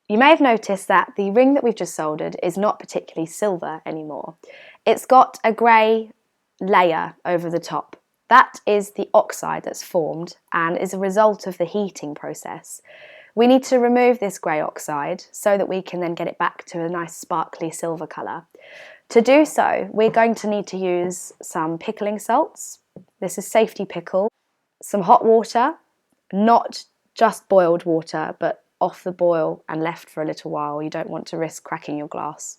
You may have noticed that the ring that we've just soldered is not particularly silver anymore. It's got a grey layer over the top. That is the oxide that's formed and is a result of the heating process. We need to remove this grey oxide so that we can then get it back to a nice sparkly silver colour. To do so, we're going to need to use some pickling salts. This is safety pickle, some hot water, not just boiled water, but off the boil and left for a little while. You don't want to risk cracking your glass.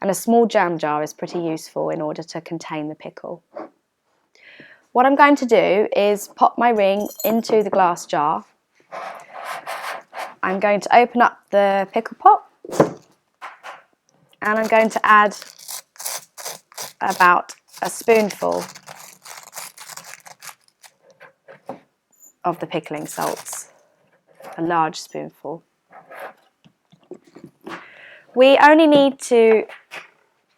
And a small jam jar is pretty useful in order to contain the pickle. What I'm going to do is pop my ring into the glass jar. I'm going to open up the pickle pot and I'm going to add about a spoonful of the pickling salts, a large spoonful. We only need to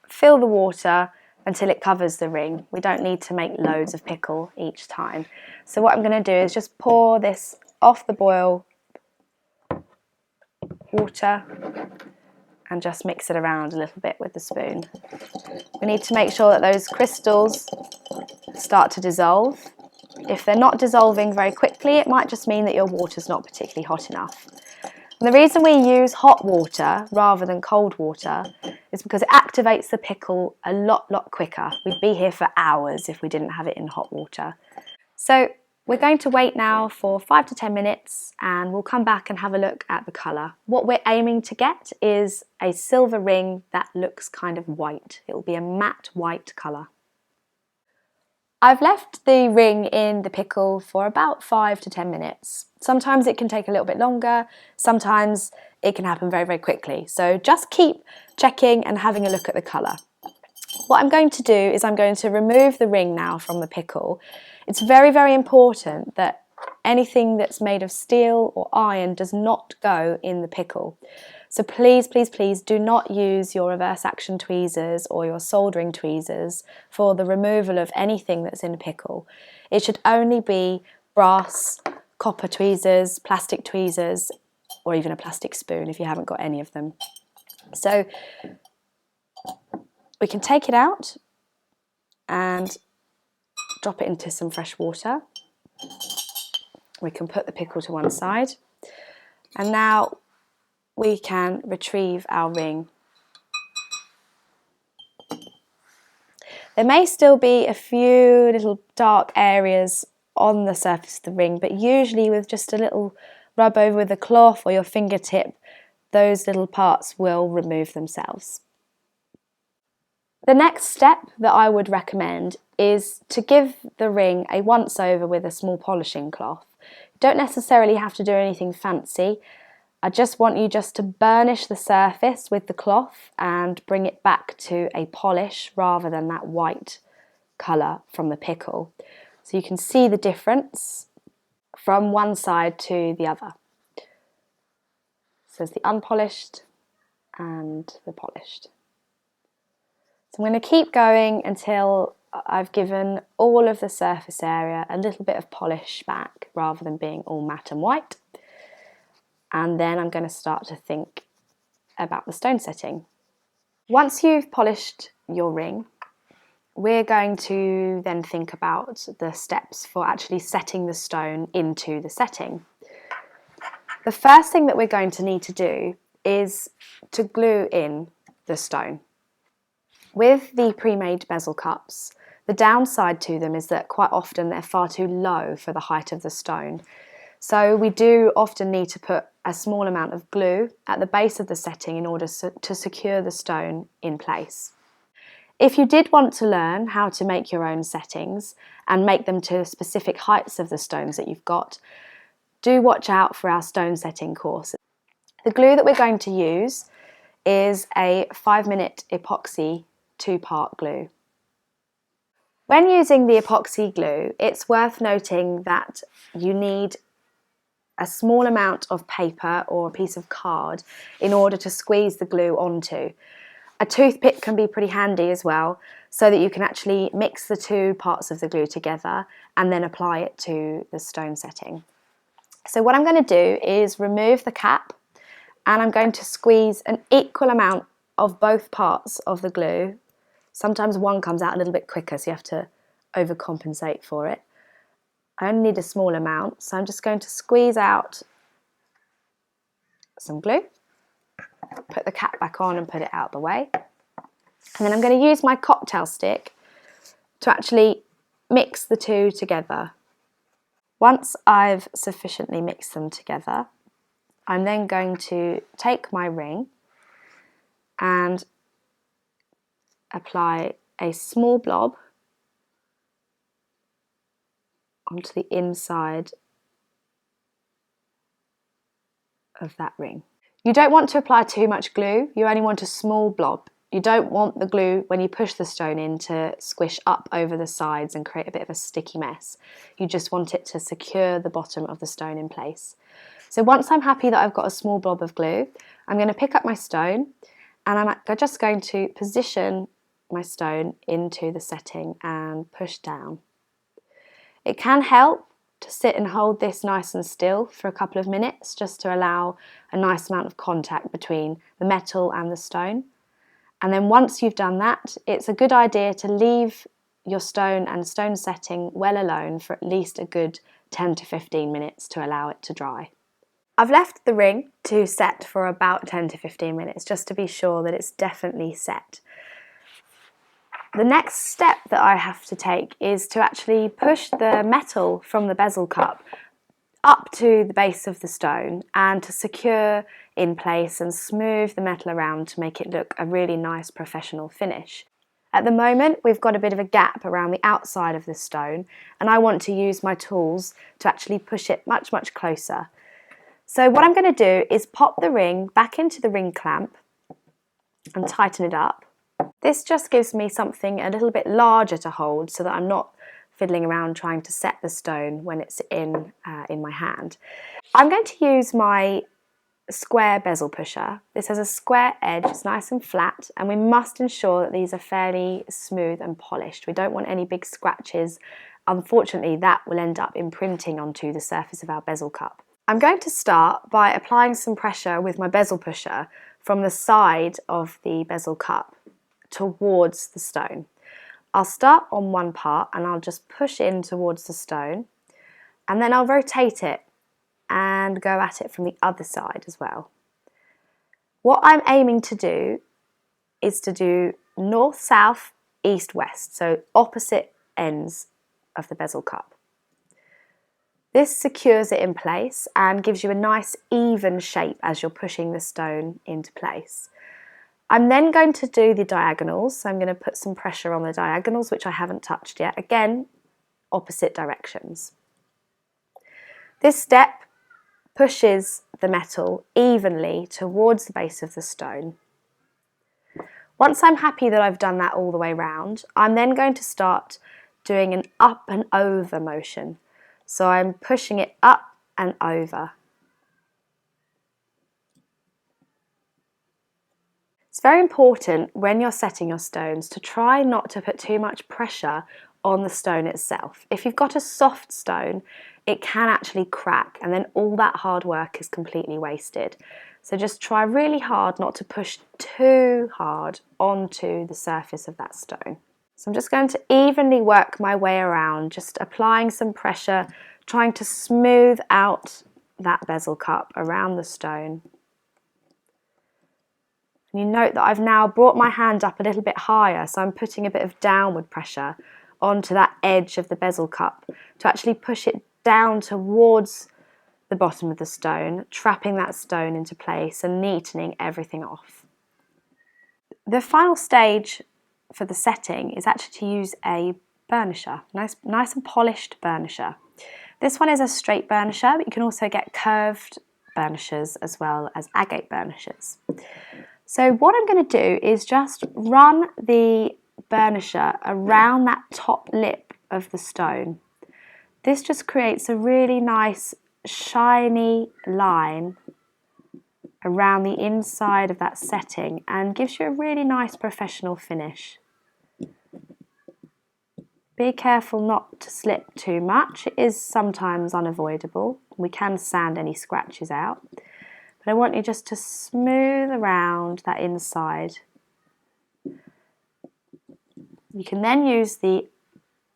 fill the water until it covers the ring. We don't need to make loads of pickle each time. So what I'm going to do is just pour this off the boil water and just mix it around a little bit with the spoon. We need to make sure that those crystals start to dissolve. If they're not dissolving very quickly, it might just mean that your water's not particularly hot enough. And the reason we use hot water rather than cold water is because it activates the pickle a lot quicker. We'd be here for hours if we didn't have it in hot water. So we're going to wait now for 5 to 10 minutes and we'll come back and have a look at the colour. What we're aiming to get is a silver ring that looks kind of white. It will be a matte white colour. I've left the ring in the pickle for about 5 to 10 minutes. Sometimes it can take a little bit longer, sometimes it can happen very quickly. So just keep checking and having a look at the colour. What I'm going to do is I'm going to remove the ring now from the pickle. It's very important that anything that's made of steel or iron does not go in the pickle. So please do not use your reverse action tweezers or your soldering tweezers for the removal of anything that's in a pickle. It should only be brass, copper tweezers, plastic tweezers, or even a plastic spoon if you haven't got any of them. So we can take it out and drop it into some fresh water. We can put the pickle to one side. And now we can retrieve our ring. There may still be a few little dark areas on the surface of the ring, but usually with just a little rub over with a cloth or your fingertip, those little parts will remove themselves. The next step that I would recommend is to give the ring a once over with a small polishing cloth. You don't necessarily have to do anything fancy. I just want you to burnish the surface with the cloth and bring it back to a polish rather than that white colour from the pickle. So you can see the difference from one side to the other. So there's the unpolished and the polished. So I'm going to keep going until I've given all of the surface area a little bit of polish back rather than being all matte and white. And then I'm going to start to think about the stone setting. Once you've polished your ring, we're going to then think about the steps for actually setting the stone into the setting. The first thing that we're going to need to do is to glue in the stone. With the pre-made bezel cups, the downside to them is that quite often they're far too low for the height of the stone. So we do often need to put a small amount of glue at the base of the setting in order to secure the stone in place. If you did want to learn how to make your own settings and make them to specific heights of the stones that you've got, do watch out for our stone setting course. The glue that we're going to use is a 5-minute epoxy 2-part glue. When using the epoxy glue, it's worth noting that you need a small amount of paper or a piece of card in order to squeeze the glue onto. A toothpick can be pretty handy as well, so that you can actually mix the two parts of the glue together and then apply it to the stone setting. So what I'm going to do is remove the cap and I'm going to squeeze an equal amount of both parts of the glue. Sometimes one comes out a little bit quicker, so you have to overcompensate for it. I only need a small amount, so I'm just going to squeeze out some glue, put the cap back on and put it out the way. And then I'm going to use my cocktail stick to actually mix the two together. Once I've sufficiently mixed them together, I'm then going to take my ring and apply a small blob onto the inside of that ring. You don't want to apply too much glue, you only want a small blob. You don't want the glue, when you push the stone in, to squish up over the sides and create a bit of a sticky mess. You just want it to secure the bottom of the stone in place. So once I'm happy that I've got a small blob of glue, I'm going to pick up my stone and I'm just going to position my stone into the setting and push down. It can help to sit and hold this nice and still for a couple of minutes, just to allow a nice amount of contact between the metal and the stone. And then once you've done that, it's a good idea to leave your stone and stone setting well alone for at least a good 10 to 15 minutes to allow it to dry. I've left the ring to set for about 10 to 15 minutes just to be sure that it's definitely set. The next step that I have to take is to actually push the metal from the bezel cup up to the base of the stone and to secure in place and smooth the metal around to make it look a really nice professional finish. At the moment we've got a bit of a gap around the outside of the stone and I want to use my tools to actually push it much closer. So what I'm going to do is pop the ring back into the ring clamp and tighten it up. This just gives me something a little bit larger to hold so that I'm not fiddling around trying to set the stone when it's in my hand. I'm going to use my square bezel pusher. This has a square edge, it's nice and flat, and we must ensure that these are fairly smooth and polished. We don't want any big scratches. Unfortunately, that will end up imprinting onto the surface of our bezel cup. I'm going to start by applying some pressure with my bezel pusher from the side of the bezel cup towards the stone. I'll start on one part and I'll just push in towards the stone and then I'll rotate it and go at it from the other side as well. What I'm aiming to do is to do north, south, east, west, so opposite ends of the bezel cup. This secures it in place and gives you a nice even shape as you're pushing the stone into place. I'm then going to do the diagonals, so I'm going to put some pressure on the diagonals, which I haven't touched yet, again, opposite directions. This step pushes the metal evenly towards the base of the stone. Once I'm happy that I've done that all the way round, I'm then going to start doing an up and over motion. So I'm pushing it up and over. It's very important when you're setting your stones to try not to put too much pressure on the stone itself. If you've got a soft stone, it can actually crack and then all that hard work is completely wasted. So just try really hard not to push too hard onto the surface of that stone. So I'm just going to evenly work my way around, just applying some pressure, trying to smooth out that bezel cup around the stone. And you note that I've now brought my hand up a little bit higher, so I'm putting a bit of downward pressure onto that edge of the bezel cup to actually push it down towards the bottom of the stone, trapping that stone into place and neatening everything off. The final stage for the setting is actually to use a burnisher, nice and polished burnisher. This one is a straight burnisher, but you can also get curved burnishers as well as agate burnishers. So what I'm going to do is just run the burnisher around that top lip of the stone. This just creates a really nice shiny line around the inside of that setting and gives you a really nice professional finish. Be careful not to slip too much, it is sometimes unavoidable. We can sand any scratches out. But I want you just to smooth around that inside. You can then use the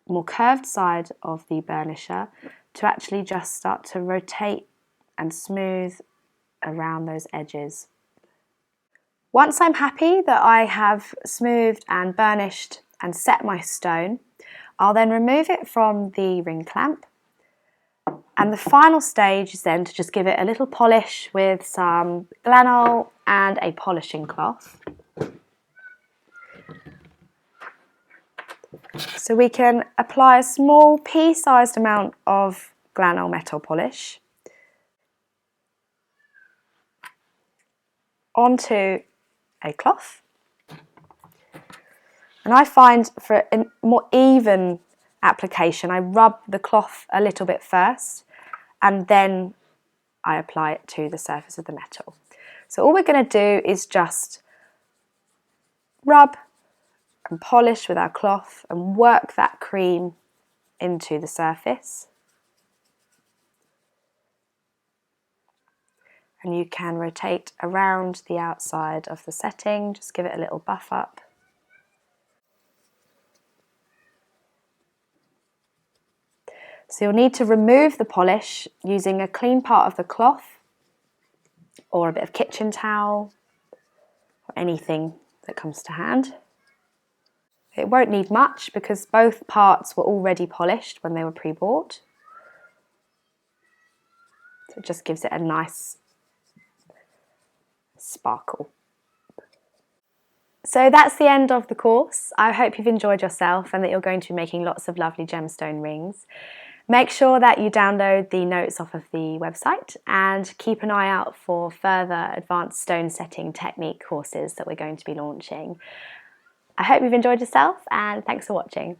more curved side of the burnisher to actually just start to rotate and smooth around those edges. Once I'm happy that I have smoothed and burnished and set my stone, I'll then remove it from the ring clamp. And the final stage is then to just give it a little polish with some glanol and a polishing cloth. So we can apply a small pea-sized amount of glanol metal polish onto a cloth. And I find for a more even application, I rub the cloth a little bit first and then I apply it to the surface of the metal. So all we're going to do is just rub and polish with our cloth and work that cream into the surface. And you can rotate around the outside of the setting, just give it a little buff up. So you'll need to remove the polish using a clean part of the cloth or a bit of kitchen towel or anything that comes to hand. It won't need much because both parts were already polished when they were pre-bought. So it just gives it a nice sparkle. So that's the end of the course. I hope you've enjoyed yourself and that you're going to be making lots of lovely gemstone rings. Make sure that you download the notes off of the website and keep an eye out for further advanced stone setting technique courses that we're going to be launching. I hope you've enjoyed yourself and thanks for watching.